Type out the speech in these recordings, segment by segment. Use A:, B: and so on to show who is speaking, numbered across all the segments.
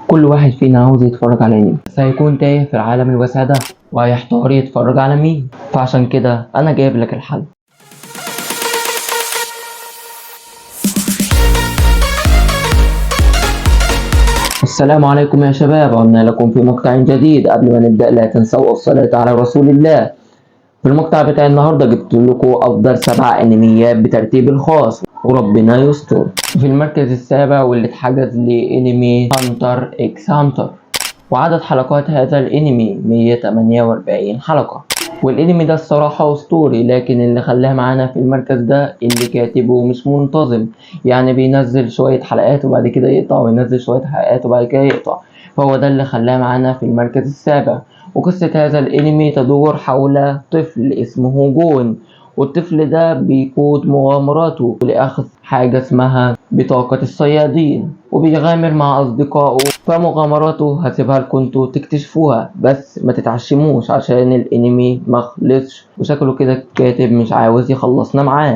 A: كل واحد فينا عاوز يتفرج على انمي، بس هيكون تايه في العالم الواسع ده وهيحتار يتفرج على مين. فعشان كده انا جايب لك الحل. السلام عليكم يا شباب، عدنا لكم في مقطع جديد. قبل ما نبدأ لا تنسوا الصلاة على رسول الله. في المقطع بتاع النهاردة جبت لكم أفضل 7 أنميات بترتيب الخاص وربنا يستر. في المركز السابع واللي اتحجز لأنمي هانتر إكس هانتر، وعدد حلقات هذا الأنمي 148 حلقة. والأنمي ده الصراحة أسطوري، لكن اللي خلاه معانا في المركز ده اللي كاتبه مش منتظم، يعني بينزل شوية حلقات وبعد كده يقطع وينزل شوية حلقات وبعد كده يقطع، فهو ده اللي خلاه معانا في المركز السابع. وقصة هذا الأنمي تدور حول طفل اسمه جون، والطفل ده بيقود مغامراته لأخذ حاجة اسمها بطاقة الصيادين، وبيغامر مع أصدقائه. فمغامراته هسيبها لكم انتوا تكتشفوها، بس ما تتعشموش عشان الأنمي مخلصش، وشكله كده الكاتب مش عاوز يخلصنا معاه.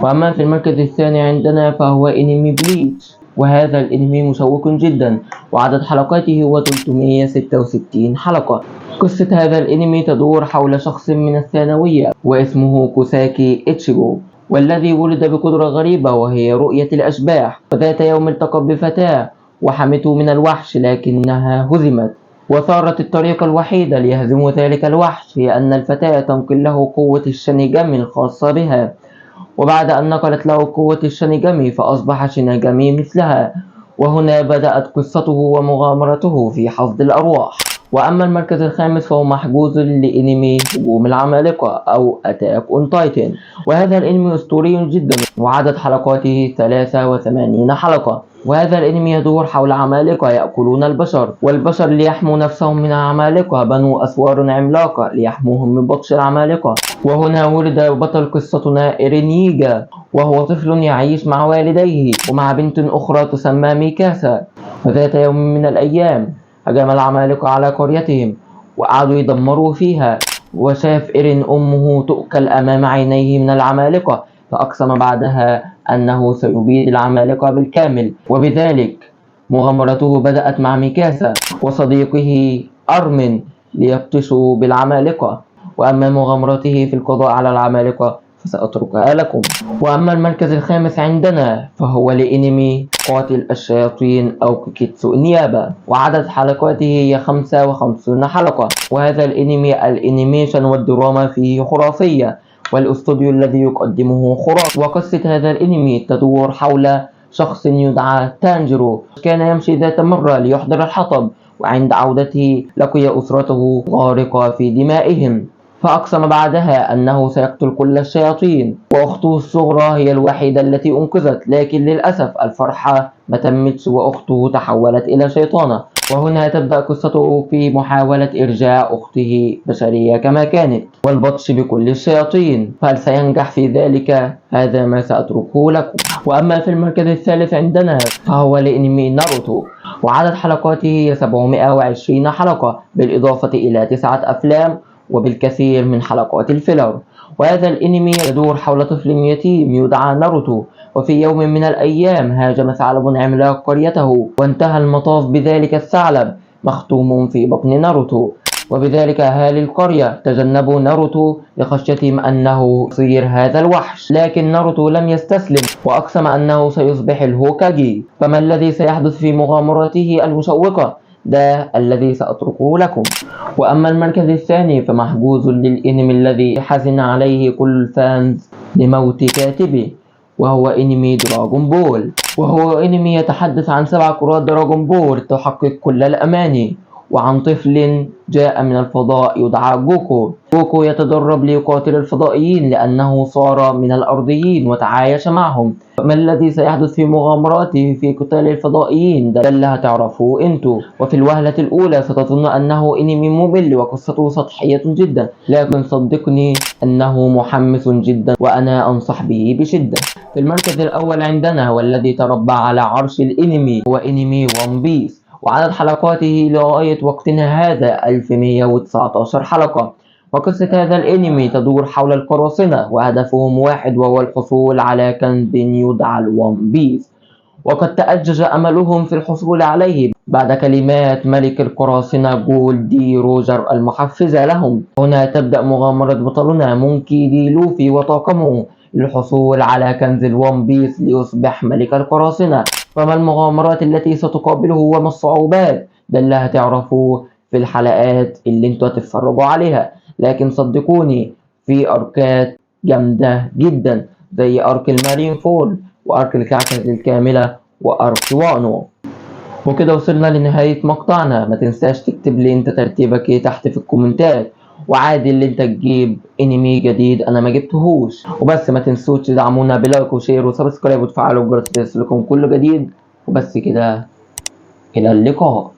A: وأما في المركز الثاني عندنا فهو أنمي بليتش، وهذا الأنمي مشوق جدا، وعدد حلقاته هو 366 حلقة. قصة هذا الأنمي تدور حول شخص من الثانوية واسمه كوساكي إتشيجو، والذي ولد بقدرة غريبة وهي رؤية الأشباح. وذات يوم التقى بفتاة وحمته من الوحش لكنها هزمت، وصارت الطريقة الوحيدة ليهزم ذلك الوحش هي أن الفتاة تنقل له قوة الشينيجامي الخاصة بها. وبعد أن نقلت له قوة الشينيجامي فأصبح شينيجامي مثلها، وهنا بدأت قصته ومغامرته في حصد الأرواح. وأما المركز الخامس فهو محجوز لأنمي هجوم العمالقة أو أتاك أون تايتن، وهذا الأنمي أسطوري جدا وعدد حلقاته 83 حلقة. وهذا الأنمي يدور حول عمالقة يأكلون البشر، والبشر ليحموا نفسهم من العمالقة بنوا أسوار عملاقة ليحموهم من بطش العمالقة. وهنا ولد بطل قصتنا إيرينيجا، وهو طفل يعيش مع والديه ومع بنت أخرى تسمى ميكاسا. وذات يوم من الأيام هجم العمالقة على قريتهم وقعدوا يدمروا فيها، وشاف إيرين أمه تؤكل أمام عينيه من العمالقة، فأقسم بعدها أنه سيبيد العمالقة بالكامل. وبذلك مغامرته بدأت مع ميكاسا وصديقه أرمن ليبطشوا بالعمالقة. وأما مغامرته في القضاء على العمالقة فسأتركها لكم. وأما المركز الخامس عندنا فهو لأنمي قاتل الشياطين أو كيكيتسو إنيابا، وعدد حلقاته هي 55 حلقة. وهذا الأنمي الأنيميشن والدراما فيه خرافية، والاستوديو الذي يقدمه خرافي. وقصة هذا الأنمي تدور حول شخص يدعى تانجيرو، كان يمشي ذات مرة ليحضر الحطب، وعند عودته لقي أسرته غارقة في دمائهم، فأقسم بعدها أنه سيقتل كل الشياطين، وأخته الصغرى هي الوحيدة التي أنقذت. لكن للأسف الفرحة ما تمتش وأخته تحولت إلى شيطانة. وهنا تبدأ قصته في محاولة إرجاع أخته بشرية كما كانت والبطش بكل الشياطين. فهل سينجح في ذلك؟ هذا ما سأتركه لكم. وأما في المركز الثالث عندنا فهو لأنمي ناروتو، وعدد حلقاته 720 حلقة بالإضافة إلى 9 أفلام وبالكثير من حلقات الفيلر. وهذا الأنمي يدور حول طفل يتيم يدعى ناروتو، وفي يوم من الأيام هاجم ثعلب عملاق قريته، وانتهى المطاف بذلك الثعلب مختوم في بطن ناروتو. وبذلك أهالي القرية تجنبوا ناروتو لخشيتهم أنه يصير هذا الوحش، لكن ناروتو لم يستسلم وأقسم أنه سيصبح الهوكاجي. فما الذي سيحدث في مغامراته المشوقة؟ ده الذي سأتركه لكم. وأما المركز الثاني فمحجوز للأنمي الذي حزن عليه كل الفانز لموت كاتبه، وهو أنمي دراغون بول. وهو أنمي يتحدث عن 7 كرات دراغون بول تحقق كل الأماني، وعن طفل جاء من الفضاء يدعى جوكو. جوكو يتدرب ليقاتل الفضائيين لأنه صار من الأرضيين وتعايش معهم. ما الذي سيحدث في مغامراته في قتال الفضائيين؟ ده اللي هتعرفوه انتوا. وفي الوهلة الأولى ستظن أنه أنمي ممل وقصته سطحية جدا، لكن صدقني أنه محمس جدا وأنا أنصح به بشدة. في المركز الأول عندنا والذي تربع على عرش الأنمي هو أنمي ون بيس، وعدد حلقاته لغاية وقتنا هذا 1119 حلقة. وقصة هذا الأنمي تدور حول القراصنة وهدفهم واحد وهو الحصول على كنز يدعى الون بيس، وقد تأجج أملهم في الحصول عليه بعد كلمات ملك القراصنة جول دي روجر المحفزة لهم. هنا تبدأ مغامرة بطلنا مونكي دي لوفي وطاقمه للحصول على كنز الون بيس ليصبح ملك القراصنة. فما المغامرات التي ستقابله وما الصعوبات؟ ده اللي هتعرفوه في الحلقات اللي انتوا هتتفرجوا عليها. لكن صدقوني في أركات جامدة جدا زي أرك المارين فول وأرك الكعكة الكاملة وأرك وانو. وكده وصلنا لنهاية مقطعنا. ما تنساش تكتب لي انت ترتيبك ايه تحت في الكومنتات، وعادي اللي انت تجيب انمي جديد انا ما جبتهوش. وبس ما تنسوش تدعمونا بلايك وشير وسبسكرايب وتفعلوا الجرس ليصلكم كل جديد. وبس كده، الى اللقاء.